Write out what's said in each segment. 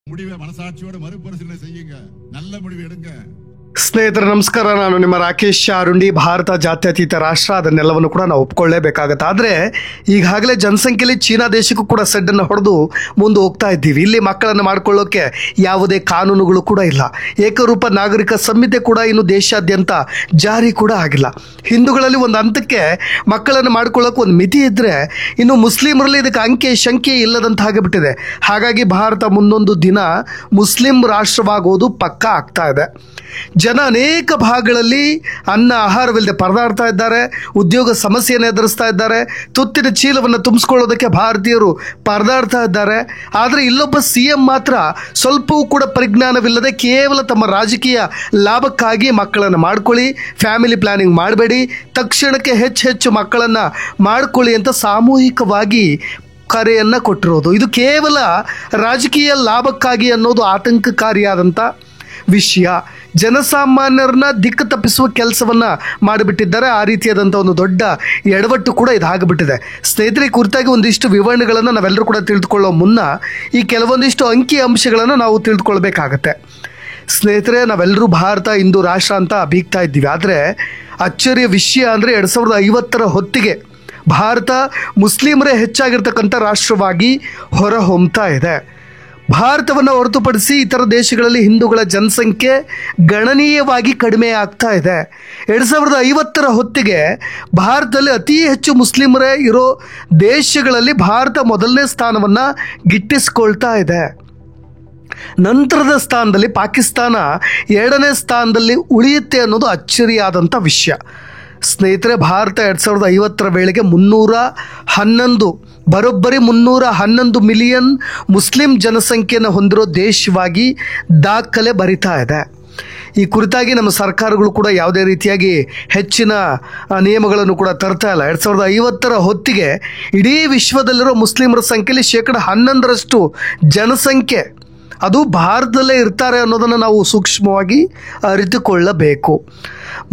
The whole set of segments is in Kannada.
முடிவை மனசாட்சியோட மறுபரிசீலனை செய்யுங்க. நல்ல முடிவு எடுங்க. ಸ್ನೇಹಿತರೆ ನಮಸ್ಕಾರ, ನಾನು ನಿಮ್ಮ ರಾಕೇಶ್ ಅರುಂಡಿ. ಭಾರತ ಜಾತ್ಯತೀತ ರಾಷ್ಟ್ರ, ಅದನ್ನೆಲ್ಲವನ್ನು ಕೂಡ ನಾವು ಒಪ್ಕೊಳ್ಳೇಬೇಕಾಗತ್ತೆ. ಆದರೆ ಈಗಾಗಲೇ ಜನಸಂಖ್ಯೆಯಲ್ಲಿ ಚೀನಾ ದೇಶಕ್ಕೂ ಕೂಡ ಸೆಡ್ಡನ್ನು ಹೊಡೆದು ಮುಂದೆ ಹೋಗ್ತಾ ಇದ್ದೀವಿ. ಇಲ್ಲಿ ಮಕ್ಕಳನ್ನು ಮಾಡ್ಕೊಳ್ಳೋಕೆ ಯಾವುದೇ ಕಾನೂನುಗಳು ಕೂಡ ಇಲ್ಲ. ಏಕರೂಪ ನಾಗರಿಕ ಸಂಹಿತೆ ಕೂಡ ಇನ್ನು ದೇಶಾದ್ಯಂತ ಜಾರಿ ಕೂಡ ಆಗಿಲ್ಲ. ಹಿಂದೂಗಳಲ್ಲಿ ಒಂದು ಹಂತಕ್ಕೆ ಮಕ್ಕಳನ್ನು ಮಾಡ್ಕೊಳ್ಳೋಕೆ ಒಂದು ಮಿತಿ ಇದ್ದರೆ, ಇನ್ನು ಮುಸ್ಲಿಮರಲ್ಲಿ ಇದಕ್ಕೆ ಅಂಕೆ ಶಂಕೆ ಇಲ್ಲದಂತ ಆಗಿಬಿಟ್ಟಿದೆ. ಹಾಗಾಗಿ ಭಾರತ ಮುಂದೊಂದು ದಿನ ಮುಸ್ಲಿಂ ರಾಷ್ಟ್ರವಾಗೋದು ಪಕ್ಕಾ ಆಗ್ತಾ ಇದೆ. ಜನ ಅನೇಕ ಭಾಗಗಳಲ್ಲಿ ಅನ್ನ ಆಹಾರವಿಲ್ಲದೆ ಪರದಾಡ್ತಾ ಇದ್ದಾರೆ, ಉದ್ಯೋಗ ಸಮಸ್ಯೆಯನ್ನು ಎದುರಿಸ್ತಾ ಇದ್ದಾರೆ, ತುತ್ತಿನ ಚೀಲವನ್ನು ತುಂಬಿಸ್ಕೊಳ್ಳೋದಕ್ಕೆ ಭಾರತೀಯರು ಪರದಾಡ್ತಾ ಇದ್ದಾರೆ. ಆದರೆ ಇಲ್ಲೊಬ್ಬ CM ಮಾತ್ರ ಸ್ವಲ್ಪವೂ ಕೂಡ ಪರಿಜ್ಞಾನವಿಲ್ಲದೆ ಕೇವಲ ತಮ್ಮ ರಾಜಕೀಯ ಲಾಭಕ್ಕಾಗಿ ಮಕ್ಕಳನ್ನು ಮಾಡ್ಕೊಳ್ಳಿ, ಫ್ಯಾಮಿಲಿ ಪ್ಲಾನಿಂಗ್ ಮಾಡಬೇಡಿ, ತಕ್ಷಣಕ್ಕೆ ಹೆಚ್ಚು ಮಕ್ಕಳನ್ನು ಮಾಡ್ಕೊಳ್ಳಿ ಅಂತ ಸಾಮೂಹಿಕವಾಗಿ ಕರೆಯನ್ನು ಕೊಟ್ಟಿರೋದು. ಇದು ಕೇವಲ ರಾಜಕೀಯ ಲಾಭಕ್ಕಾಗಿ ಅನ್ನೋದು ಆತಂಕಕಾರಿಯಾದಂಥ ವಿಷಯ. ಜನಸಾಮಾನ್ಯರನ್ನ ದಿಕ್ಕು ತಪ್ಪಿಸುವ ಕೆಲಸವನ್ನು ಮಾಡಿಬಿಟ್ಟಿದ್ದಾರೆ. ಆ ರೀತಿಯಾದಂಥ ಒಂದು ದೊಡ್ಡ ಎಡವಟ್ಟು ಕೂಡ ಇದಾಗಿಬಿಟ್ಟಿದೆ. ಸ್ನೇಹಿತರೆ, ಕುರಿತಾಗಿ ಒಂದಿಷ್ಟು ವಿವರಣೆಗಳನ್ನು ನಾವೆಲ್ಲರೂ ಕೂಡ ತಿಳಿದುಕೊಳ್ಳೋ ಮುನ್ನ ಈ ಕೆಲವೊಂದಿಷ್ಟು ಅಂಕಿ ಅಂಶಗಳನ್ನು ನಾವು ತಿಳಿದುಕೊಳ್ಬೇಕಾಗತ್ತೆ. ಸ್ನೇಹಿತರೆ, ನಾವೆಲ್ಲರೂ ಭಾರತ ಹಿಂದೂ ರಾಷ್ಟ್ರ ಅಂತ ಬೀಗ್ತಾ ಇದ್ದೀವಿ. ಆದರೆ ಅಚ್ಚರಿಯ ವಿಷಯ ಅಂದರೆ 2050 ಹೊತ್ತಿಗೆ ಭಾರತ ಮುಸ್ಲಿಮರೇ ಹೆಚ್ಚಾಗಿರ್ತಕ್ಕಂಥ ರಾಷ್ಟ್ರವಾಗಿ ಹೊರಹೊಮ್ತಾ ಇದೆ. ಭಾರತವನ್ನು ಹೊರತುಪಡಿಸಿ ಇತರ ದೇಶಗಳಲ್ಲಿ ಹಿಂದೂಗಳ ಜನಸಂಖ್ಯೆ ಗಣನೀಯವಾಗಿ ಕಡಿಮೆ ಆಗ್ತಾ ಇದೆ. 2050 ಹೊತ್ತಿಗೆ ಭಾರತದಲ್ಲಿ ಅತಿ ಹೆಚ್ಚು ಮುಸ್ಲಿಮರೇ ಇರೋ ದೇಶಗಳಲ್ಲಿ ಭಾರತ ಮೊದಲನೇ ಸ್ಥಾನವನ್ನು ಗಿಟ್ಟಿಸ್ಕೊಳ್ತಾ ಇದೆ. ನಂತರದ ಸ್ಥಾನದಲ್ಲಿ ಪಾಕಿಸ್ತಾನ 2ನೇ ಸ್ಥಾನದಲ್ಲಿ ಉಳಿಯುತ್ತೆ ಅನ್ನೋದು ಅಚ್ಚರಿಯಾದಂಥ ವಿಷಯ. ಸ್ನೇಹಿತರೆ, ಭಾರತ 2050 ವೇಳೆಗೆ 311 ಬರೋಬ್ಬರಿ 311 ಮಿಲಿಯನ್ ಮುಸ್ಲಿಂ ಜನಸಂಖ್ಯೆಯನ್ನು ಹೊಂದಿರೋ ದೇಶವಾಗಿ ದಾಖಲೆ ಬರಿತಾ ಇದೆ. ಈ ಕುರಿತಾಗಿ ನಮ್ಮ ಸರ್ಕಾರಗಳು ಕೂಡ ಯಾವುದೇ ರೀತಿಯಾಗಿ ಹೆಚ್ಚಿನ ನಿಯಮಗಳನ್ನು ಕೂಡ ತರ್ತಾ ಇಲ್ಲ. 2050 ಹೊತ್ತಿಗೆ ಇಡೀ ವಿಶ್ವದಲ್ಲಿರೋ ಮುಸ್ಲಿಮರ ಸಂಖ್ಯೆಯಲ್ಲಿ 11% ಜನಸಂಖ್ಯೆ ಅದು ಭಾರತದಲ್ಲೇ ಇರ್ತಾರೆ ಅನ್ನೋದನ್ನು ನಾವು ಸೂಕ್ಷ್ಮವಾಗಿ ಅರಿತುಕೊಳ್ಳಬೇಕು.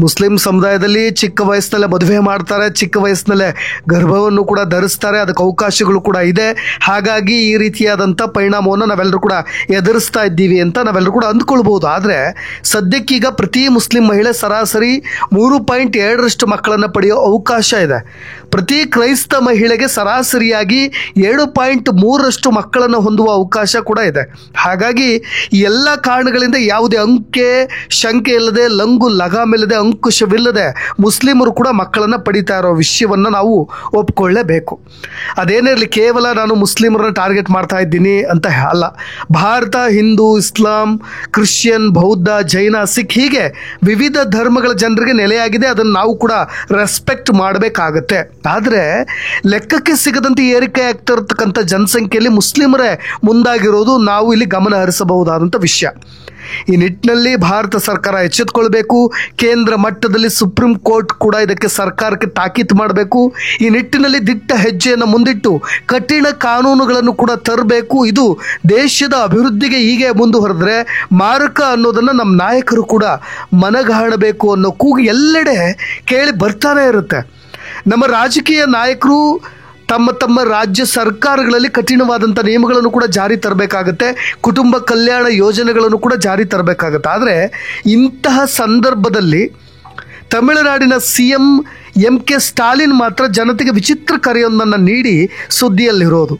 ಮುಸ್ಲಿಂ ಸಮುದಾಯದಲ್ಲಿ ಚಿಕ್ಕ ವಯಸ್ಸಿನಲ್ಲೇ ಮದುವೆ ಮಾಡ್ತಾರೆ, ಚಿಕ್ಕ ವಯಸ್ಸಿನಲ್ಲೇ ಗರ್ಭವನ್ನು ಕೂಡ ಧರಿಸ್ತಾರೆ, ಅದಕ್ಕೆ ಅವಕಾಶಗಳು ಕೂಡ ಇದೆ. ಹಾಗಾಗಿ ಈ ರೀತಿಯಾದಂಥ ಪರಿಣಾಮವನ್ನು ನಾವೆಲ್ಲರೂ ಕೂಡ ಎದುರಿಸ್ತಾ ಇದ್ದೀವಿ ಅಂತ ನಾವೆಲ್ಲರೂ ಕೂಡ ಅಂದ್ಕೊಳ್ಬೋದು. ಆದರೆ ಸದ್ಯಕ್ಕೀಗ ಪ್ರತಿ ಮುಸ್ಲಿಂ ಮಹಿಳೆ ಸರಾಸರಿ 3.2 ಮಕ್ಕಳನ್ನು ಪಡೆಯೋ ಅವಕಾಶ ಇದೆ. ಪ್ರತಿ ಕ್ರೈಸ್ತ ಮಹಿಳೆಗೆ ಸರಾಸರಿಯಾಗಿ 7.3 ಮಕ್ಕಳನ್ನು ಹೊಂದುವ ಅವಕಾಶ ಕೂಡ ಇದೆ. ಹಾಗಾಗಿ ಎಲ್ಲ ಕಾರಣಗಳಿಂದ ಯಾವುದೇ ಅಂಕೆ ಶಂಕೆ ಇಲ್ಲದೆ, ಲಂಗು ಲಗಾಮಿಲ್ಲದೆ, ಅಂಕುಶವಿಲ್ಲದೆ ಮುಸ್ಲಿಮರು ಕೂಡ ಮಕ್ಕಳನ್ನು ಪಡಿತಾ ಇರೋ ವಿಷಯವನ್ನು ನಾವು ಒಪ್ಕೊಳ್ಳೇಬೇಕು. ಅದೇನಿರಲಿ, ಕೇವಲ ನಾನು ಮುಸ್ಲಿಮರನ್ನ ಟಾರ್ಗೆಟ್ ಮಾಡ್ತಾ ಇದ್ದೀನಿ ಅಂತ ಅಲ್ಲ. ಭಾರತ ಹಿಂದೂ, ಇಸ್ಲಾಂ, ಕ್ರಿಶ್ಚಿಯನ್, ಬೌದ್ಧ, ಜೈನ, ಸಿಖ್ ಹೀಗೆ ವಿವಿಧ ಧರ್ಮಗಳ ಜನರಿಗೆ ನೆಲೆಯಾಗಿದೆ. ಅದನ್ನು ನಾವು ಕೂಡ ರೆಸ್ಪೆಕ್ಟ್ ಮಾಡಬೇಕಾಗತ್ತೆ. ಆದರೆ ಲೆಕ್ಕಕ್ಕೆ ಸಿಗದಂತೆ ಏರಿಕೆ ಆಗ್ತಿರ್ತಕ್ಕಂಥ ಜನಸಂಖ್ಯೆಯಲ್ಲಿ ಮುಸ್ಲಿಮರೇ ಮುಂದಾಗಿರೋದು ನಾವು ಇಲ್ಲಿ ಗಮನ ಹರಿಸಬಹುದಾದಂಥ ವಿಷಯ. ಈ ನಿಟ್ಟಿನಲ್ಲಿ ಭಾರತ ಸರ್ಕಾರ ಎಚ್ಚೆತ್ತುಕೊಳ್ಬೇಕು. ಕೇಂದ್ರ ಮಟ್ಟದಲ್ಲಿ ಸುಪ್ರೀಂ ಕೋರ್ಟ್ ಕೂಡ ಇದಕ್ಕೆ ಸರ್ಕಾರಕ್ಕೆ ತಾಕೀತು ಮಾಡಬೇಕು. ಈ ನಿಟ್ಟಿನಲ್ಲಿ ದಿಟ್ಟ ಹೆಜ್ಜೆಯನ್ನು ಮುಂದಿಟ್ಟು ಕಠಿಣ ಕಾನೂನುಗಳನ್ನು ಕೂಡ ತರಬೇಕು. ಇದು ದೇಶದ ಅಭಿವೃದ್ಧಿಗೆ ಹೀಗೆ ಮುಂದುವರೆದ್ರೆ ಮಾರಕ ಅನ್ನೋದನ್ನು ನಮ್ಮ ನಾಯಕರು ಕೂಡ ಮನಗಾಣಬೇಕು ಅನ್ನೋ ಕೂಗು ಎಲ್ಲೆಡೆ ಕೇಳಿ ಬರ್ತಾನೆ ಇರುತ್ತೆ. ನಮ್ಮ ರಾಜಕೀಯ ನಾಯಕರು ತಮ್ಮ ರಾಜ್ಯ ಸರ್ಕಾರಗಳಲ್ಲಿ ಕಠಿಣವಾದಂಥ ನಿಯಮಗಳನ್ನು ಕೂಡ ಜಾರಿ ತರಬೇಕಾಗತ್ತೆ. ಕುಟುಂಬ ಕಲ್ಯಾಣ ಯೋಜನೆಗಳನ್ನು ಕೂಡ ಜಾರಿ ತರಬೇಕಾಗತ್ತೆ. ಆದರೆ ಇಂತಹ ಸಂದರ್ಭದಲ್ಲಿ ತಮಿಳುನಾಡಿನ CM MK ಸ್ಟಾಲಿನ್ ಮಾತ್ರ ಜನತೆಗೆ ವಿಚಿತ್ರ ಕರೆಯೊಂದನ್ನು ನೀಡಿ ಸುದ್ದಿಯಲ್ಲಿರೋದು.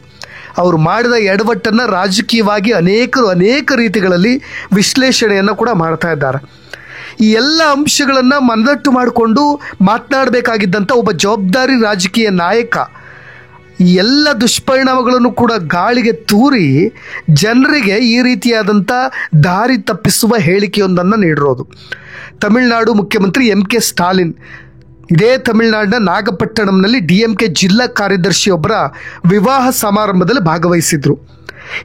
ಅವರು ಮಾಡಿದ ಎಡವಟ್ಟನ್ನು ರಾಜಕೀಯವಾಗಿ ಅನೇಕ ರೀತಿಗಳಲ್ಲಿ ವಿಶ್ಲೇಷಣೆಯನ್ನು ಕೂಡ ಮಾಡ್ತಾ ಇದ್ದಾರೆ. ಈ ಎಲ್ಲ ಅಂಶಗಳನ್ನು ಮನದಟ್ಟು ಮಾಡಿಕೊಂಡು ಮಾತನಾಡಬೇಕಾಗಿದ್ದಂಥ ಒಬ್ಬ ಜವಾಬ್ದಾರಿ ರಾಜಕೀಯ ನಾಯಕ ಈ ಎಲ್ಲ ದುಷ್ಪರಿಣಾಮಗಳನ್ನು ಕೂಡ ಗಾಳಿಗೆ ತೂರಿ ಜನರಿಗೆ ಈ ರೀತಿಯಾದಂಥ ದಾರಿ ತಪ್ಪಿಸುವ ಹೇಳಿಕೆಯೊಂದನ್ನು ನೀಡಿರೋದು. ತಮಿಳುನಾಡು ಮುಖ್ಯಮಂತ್ರಿ MK ಸ್ಟಾಲಿನ್ ಇದೇ ತಮಿಳುನಾಡಿನ ನಾಗಪಟ್ಟಣಂನಲ್ಲಿ DMK ಜಿಲ್ಲಾ ಕಾರ್ಯದರ್ಶಿಯೊಬ್ಬರ ವಿವಾಹ ಸಮಾರಂಭದಲ್ಲಿ ಭಾಗವಹಿಸಿದ್ರು.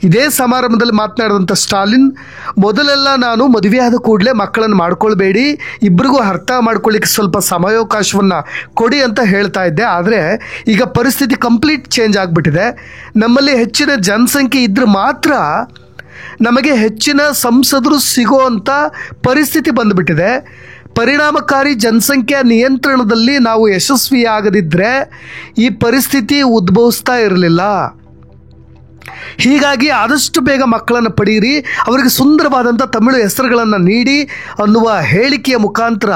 ಇದೇ ಸಮಾರಂಭದಲ್ಲಿ ಮಾತನಾಡಿದಂಥ ಸ್ಟಾಲಿನ್, ಮೊದಲೆಲ್ಲ ನಾನು ಮದುವೆಯಾದ ಕೂಡಲೇ ಮಕ್ಕಳನ್ನು ಮಾಡ್ಕೊಳ್ಬೇಡಿ, ಇಬ್ಬರಿಗೂ ಅರ್ಥ ಮಾಡ್ಕೊಳ್ಳಿಕ್ಕೆ ಸ್ವಲ್ಪ ಸಮಯಾವಕಾಶವನ್ನು ಕೊಡಿ ಅಂತ ಹೇಳ್ತಾ ಇದ್ದೆ. ಆದರೆ ಈಗ ಪರಿಸ್ಥಿತಿ ಕಂಪ್ಲೀಟ್ ಚೇಂಜ್ ಆಗಿಬಿಟ್ಟಿದೆ. ನಮ್ಮಲ್ಲಿ ಹೆಚ್ಚಿನ ಜನಸಂಖ್ಯೆ ಇದ್ದರೆ ಮಾತ್ರ ನಮಗೆ ಹೆಚ್ಚಿನ ಸಂಸದರು ಸಿಗುವಂಥ ಪರಿಸ್ಥಿತಿ ಬಂದುಬಿಟ್ಟಿದೆ. ಪರಿಣಾಮಕಾರಿ ಜನಸಂಖ್ಯಾ ನಿಯಂತ್ರಣದಲ್ಲಿ ನಾವು ಯಶಸ್ವಿಯಾಗದಿದ್ದರೆ ಈ ಪರಿಸ್ಥಿತಿ ಉದ್ಭವಿಸ್ತಾ ಇರಲಿಲ್ಲ. ಹೀಗಾಗಿ ಆದಷ್ಟು ಬೇಗ ಮಕ್ಕಳನ್ನು ಪಡೀರಿ, ಅವರಿಗೆ ಸುಂದರವಾದಂಥ ತಮಿಳು ಹೆಸರುಗಳನ್ನು ನೀಡಿ ಅನ್ನುವ ಹೇಳಿಕೆಯ ಮುಖಾಂತರ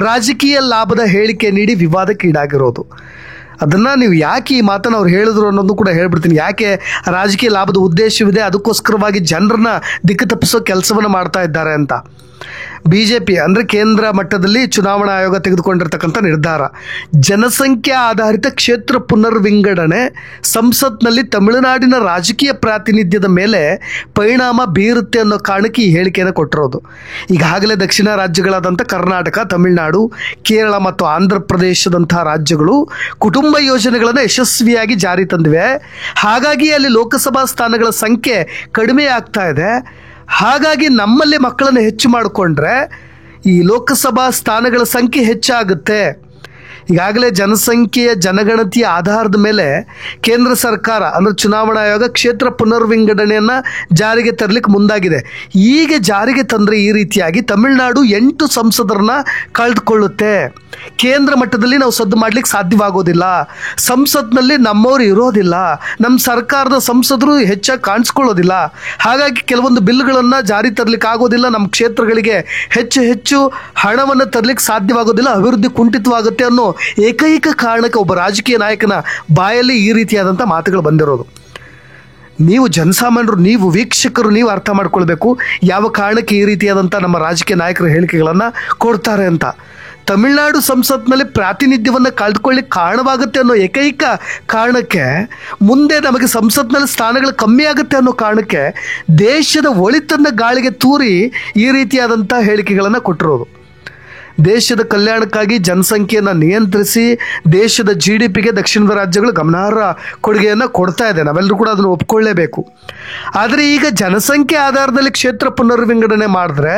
ರಾಜಕೀಯ ಲಾಭದ ಹೇಳಿಕೆ ನೀಡಿ ವಿವಾದಕ್ಕೀಡಾಗಿರೋದು. ಅದನ್ನು ನೀವು ಯಾಕೆ ಈ ಮಾತನ್ನು ಅವ್ರು ಹೇಳಿದ್ರು ಅನ್ನೋದು ಕೂಡ ಹೇಳ್ಬಿಡ್ತೀನಿ. ಯಾಕೆ ರಾಜಕೀಯ ಲಾಭದ ಉದ್ದೇಶವಿದೆ, ಅದಕ್ಕೋಸ್ಕರವಾಗಿ ಜನರನ್ನ ದಿಕ್ಕು ತಪ್ಪಿಸೋ ಕೆಲಸವನ್ನು ಮಾಡ್ತಾ ಇದ್ದಾರೆ ಅಂತ. BJP ಅಂದರೆ ಕೇಂದ್ರ ಮಟ್ಟದಲ್ಲಿ ಚುನಾವಣಾ ಆಯೋಗ ತೆಗೆದುಕೊಂಡಿರ್ತಕ್ಕಂಥ ನಿರ್ಧಾರ, ಜನಸಂಖ್ಯಾ ಆಧಾರಿತ ಕ್ಷೇತ್ರ ಪುನರ್ವಿಂಗಡಣೆ ಸಂಸತ್ನಲ್ಲಿ ತಮಿಳುನಾಡಿನ ರಾಜಕೀಯ ಪ್ರಾತಿನಿಧ್ಯದ ಮೇಲೆ ಪರಿಣಾಮ ಬೀರುತ್ತೆ ಅನ್ನೋ ಕಾರಣಕ್ಕೆ ಈ ಹೇಳಿಕೆಯನ್ನು ಕೊಟ್ಟಿರೋದು. ಈಗಾಗಲೇ ದಕ್ಷಿಣ ರಾಜ್ಯಗಳಾದಂಥ ಕರ್ನಾಟಕ, ತಮಿಳುನಾಡು, ಕೇರಳ ಮತ್ತು ಆಂಧ್ರ ಪ್ರದೇಶದಂತಹ ರಾಜ್ಯಗಳು ಕುಟುಂಬ ಯೋಜನೆಗಳನ್ನು ಯಶಸ್ವಿಯಾಗಿ ಜಾರಿ ತಂದಿವೆ. ಹಾಗಾಗಿ ಅಲ್ಲಿ ಲೋಕಸಭಾ ಸ್ಥಾನಗಳ ಸಂಖ್ಯೆ ಕಡಿಮೆ ಆಗ್ತಾ ಇದೆ. ಹಾಗಾಗಿ ನಮ್ಮಲ್ಲಿ ಮಕ್ಕಳನ್ನು ಹೆಚ್ಚು ಮಾಡಿಕೊಂಡ್ರೆ ಈ ಲೋಕಸಭಾ ಸ್ಥಾನಗಳ ಸಂಖ್ಯೆ ಹೆಚ್ಚಾಗುತ್ತೆ. ಈಗಾಗಲೇ ಜನಸಂಖ್ಯೆಯ ಜನಗಣತಿಯ ಆಧಾರದ ಮೇಲೆ ಕೇಂದ್ರ ಸರ್ಕಾರ ಅಂದರೆ ಚುನಾವಣಾ ಆಯೋಗ ಕ್ಷೇತ್ರ ಪುನರ್ವಿಂಗಡಣೆಯನ್ನು ಜಾರಿಗೆ ತರಲಿಕ್ಕೆ ಮುಂದಾಗಿದೆ. ಈಗ ಜಾರಿಗೆ ತಂದರೆ ಈ ರೀತಿಯಾಗಿ ತಮಿಳುನಾಡು 8 ಸಂಸದರನ್ನ ಕಳೆದುಕೊಳ್ಳುತ್ತೆ. ಕೇಂದ್ರ ಮಟ್ಟದಲ್ಲಿ ನಾವು ಸದ್ದು ಮಾಡಲಿಕ್ಕೆ ಸಾಧ್ಯವಾಗೋದಿಲ್ಲ. ಸಂಸತ್ನಲ್ಲಿ ನಮ್ಮವರು ಇರೋದಿಲ್ಲ, ನಮ್ಮ ಸರ್ಕಾರದ ಸಂಸದರು ಹೆಚ್ಚಾಗಿ ಕಾಣಿಸ್ಕೊಳ್ಳೋದಿಲ್ಲ. ಹಾಗಾಗಿ ಕೆಲವೊಂದು ಬಿಲ್ಗಳನ್ನು ಜಾರಿ ತರಲಿಕ್ಕೆ ಆಗೋದಿಲ್ಲ. ನಮ್ಮ ಕ್ಷೇತ್ರಗಳಿಗೆ ಹೆಚ್ಚು ಹಣವನ್ನು ತರಲಿಕ್ಕೆ ಸಾಧ್ಯವಾಗೋದಿಲ್ಲ, ಅಭಿವೃದ್ಧಿ ಕುಂಠಿತವಾಗುತ್ತೆ ಅನ್ನೋ ಏಕೈಕ ಕಾರಣಕ್ಕೆ ಒಬ್ಬ ರಾಜಕೀಯ ನಾಯಕನ ಬಾಯಲ್ಲಿ ಈ ರೀತಿಯಾದಂಥ ಮಾತುಗಳು ಬಂದಿರೋದು. ನೀವು ಜನಸಾಮಾನ್ಯರು, ನೀವು ವೀಕ್ಷಕರು, ನೀವು ಅರ್ಥ ಮಾಡ್ಕೊಳ್ಬೇಕು ಯಾವ ಕಾರಣಕ್ಕೆ ಈ ರೀತಿಯಾದಂಥ ನಮ್ಮ ರಾಜಕೀಯ ನಾಯಕರ ಹೇಳಿಕೆಗಳನ್ನು ಕೊಡ್ತಾರೆ ಅಂತ. ತಮಿಳುನಾಡು ಸಂಸತ್ನಲ್ಲಿ ಪ್ರಾತಿನಿಧ್ಯವನ್ನು ಕಳೆದುಕೊಳ್ಳಿಕ್ಕೆ ಕಾರಣವಾಗುತ್ತೆ ಅನ್ನೋ ಏಕೈಕ ಕಾರಣಕ್ಕೆ, ಮುಂದೆ ನಮಗೆ ಸಂಸತ್ನಲ್ಲಿ ಸ್ಥಾನಗಳು ಕಮ್ಮಿ ಆಗುತ್ತೆ ಅನ್ನೋ ಕಾರಣಕ್ಕೆ ದೇಶದ ಒಳಿತನ್ನು ಗಾಳಿಗೆ ತೂರಿ ಈ ರೀತಿಯಾದಂಥ ಹೇಳಿಕೆಗಳನ್ನು ಕೊಟ್ಟಿರೋದು. ದೇಶದ ಕಲ್ಯಾಣಕ್ಕಾಗಿ ಜನಸಂಖ್ಯೆಯನ್ನು ನಿಯಂತ್ರಿಸಿ ದೇಶದ GDPಗೆ ದಕ್ಷಿಣದ ರಾಜ್ಯಗಳು ಗಮನಾರ್ಹ ಕೊಡುಗೆಯನ್ನು ಕೊಡ್ತಾ ಇದೆ. ನಾವೆಲ್ಲರೂ ಕೂಡ ಅದನ್ನು ಒಪ್ಕೊಳ್ಳೇಬೇಕು. ಆದರೆ ಈಗ ಜನಸಂಖ್ಯೆ ಆಧಾರದಲ್ಲಿ ಕ್ಷೇತ್ರ ಪುನರ್ವಿಂಗಡಣೆ ಮಾಡಿದ್ರೆ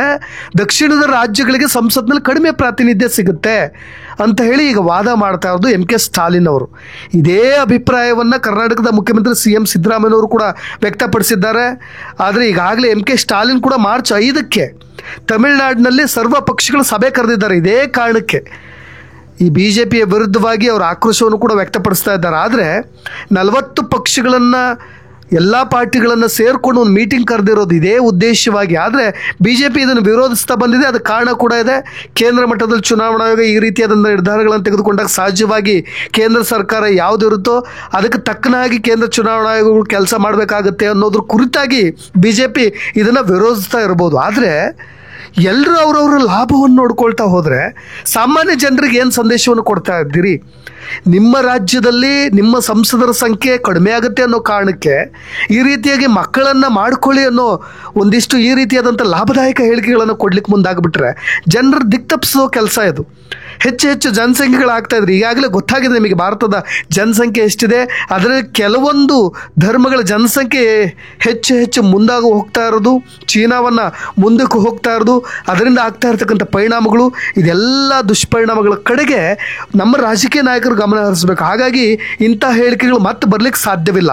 ದಕ್ಷಿಣದ ರಾಜ್ಯಗಳಿಗೆ ಸಂಸತ್ನಲ್ಲಿ ಕಡಿಮೆ ಪ್ರಾತಿನಿಧ್ಯ ಸಿಗುತ್ತೆ ಅಂತ ಹೇಳಿ ಈಗ ವಾದ ಮಾಡ್ತಾ ಇರೋದು MK ಸ್ಟಾಲಿನ್ ಅವರು. ಇದೇ ಅಭಿಪ್ರಾಯವನ್ನು ಕರ್ನಾಟಕದ ಮುಖ್ಯಮಂತ್ರಿ CM ಸಿದ್ದರಾಮಯ್ಯನವರು ಕೂಡ ವ್ಯಕ್ತಪಡಿಸಿದ್ದಾರೆ. ಆದರೆ ಈಗಾಗಲೇ MK ಸ್ಟಾಲಿನ್ ಕೂಡ ಮಾರ್ಚ್ 5ಕ್ಕೆ ತಮಿಳುನಾಡಿನಲ್ಲಿ ಸರ್ವ ಪಕ್ಷಗಳ ಸಭೆ ಕರೆದಿದ್ದಾರೆ. ಇದೇ ಕಾರಣಕ್ಕೆ ಈ BJPಯ ವಿರುದ್ಧವಾಗಿ ಅವರ ಆಕ್ರೋಶವನ್ನು ಕೂಡ ವ್ಯಕ್ತಪಡಿಸ್ತಾ ಇದ್ದಾರೆ. ಆದರೆ 40 ಪಕ್ಷಗಳನ್ನು, ಎಲ್ಲ ಪಾರ್ಟಿಗಳನ್ನು ಸೇರಿಕೊಂಡು ಒಂದು ಮೀಟಿಂಗ್ ಕರೆದಿರೋದು ಇದೇ ಉದ್ದೇಶವಾಗಿ. ಆದರೆ BJP ಇದನ್ನು ವಿರೋಧಿಸ್ತಾ ಬಂದಿದೆ. ಅದಕ್ಕೆ ಕಾರಣ ಕೂಡ ಇದೆ. ಕೇಂದ್ರ ಮಟ್ಟದಲ್ಲಿ ಚುನಾವಣಾ ಆಯೋಗ ಈ ರೀತಿಯಾದಂಥ ನಿರ್ಧಾರಗಳನ್ನು ತೆಗೆದುಕೊಂಡಾಗ ಸಹಜವಾಗಿ ಕೇಂದ್ರ ಸರ್ಕಾರ ಯಾವುದಿರುತ್ತೋ ಅದಕ್ಕೆ ತಕ್ಕನಾಗಿ ಕೇಂದ್ರ ಚುನಾವಣಾ ಆಯೋಗಗಳು ಕೆಲಸ ಮಾಡಬೇಕಾಗುತ್ತೆ ಅನ್ನೋದ್ರ ಕುರಿತಾಗಿ BJP ಇದನ್ನು ವಿರೋಧಿಸ್ತಾ ಇರ್ಬೋದು. ಆದರೆ ಎಲ್ಲರೂ ಅವರವರ ಲಾಭವನ್ನು ನೋಡ್ಕೊಳ್ತಾ ಹೋದರೆ ಸಾಮಾನ್ಯ ಜನರಿಗೆ ಏನು ಸಂದೇಶವನ್ನು ಕೊಡ್ತಾ ಇದ್ದೀರಿ? ನಿಮ್ಮ ರಾಜ್ಯದಲ್ಲಿ ನಿಮ್ಮ ಸಂಸದರ ಸಂಖ್ಯೆ ಕಡಿಮೆ ಆಗುತ್ತೆ ಅನ್ನೋ ಕಾರಣಕ್ಕೆ ಈ ರೀತಿಯಾಗಿ ಮಕ್ಕಳನ್ನು ಮಾಡ್ಕೊಳ್ಳಿ ಅನ್ನೋ ಒಂದಿಷ್ಟು ಈ ರೀತಿಯಾದಂಥ ಲಾಭದಾಯಕ ಹೇಳಿಕೆಗಳನ್ನು ಕೊಡ್ಲಿಕ್ಕೆ ಮುಂದಾಗ್ಬಿಟ್ರೆ ಜನರ ದಿಕ್ತಪ್ಪಿಸೋ ಕೆಲಸ ಇದು. ಹೆಚ್ಚು ಜನಸಂಖ್ಯೆಗಳಾಗ್ತಾ ಇದ್ರೆ ಈಗಾಗಲೇ ಗೊತ್ತಾಗಿದೆ ನಿಮಗೆ ಭಾರತದ ಜನಸಂಖ್ಯೆ ಎಷ್ಟಿದೆ. ಅದರಲ್ಲಿ ಕೆಲವೊಂದು ಧರ್ಮಗಳ ಜನಸಂಖ್ಯೆ ಹೆಚ್ಚು ಮುಂದಾಗ ಹೋಗ್ತಾ ಇರೋದು, ಚೀನಾವನ್ನು ಮುಂದಕ್ಕೆ ಹೋಗ್ತಾ ಇರೋದು, ಅದರಿಂದ ಆಗ್ತಾ ಇರ್ತಕ್ಕಂಥ ಪರಿಣಾಮಗಳು, ಇದೆಲ್ಲ ದುಷ್ಪರಿಣಾಮಗಳ ಕಡೆಗೆ ನಮ್ಮ ರಾಜಕೀಯ ನಾಯಕರು ಗಮನ ಹರಿಸಬೇಕು. ಹಾಗಾಗಿ ಇಂಥ ಹೇಳಿಕೆಗಳು ಮತ್ತೆ ಬರಲಿಕ್ಕೆ ಸಾಧ್ಯವಿಲ್ಲ.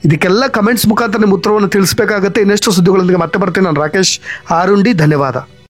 ಇದಕ್ಕೆಲ್ಲ ಕಮೆಂಟ್ಸ್ ಮುಖಾಂತರ ನಿಮ್ಮ ಉತ್ತರವನ್ನು ತಿಳಿಸಬೇಕಾಗತ್ತೆ. ಇನ್ನೆಷ್ಟು ಸುದ್ದಿಗಳೊಂದಿಗೆ ಮತ್ತೆ ಬರ್ತೀನಿ. ನಾನು ರಾಕೇಶ್ ಆರುಂಡಿ. ಧನ್ಯವಾದ.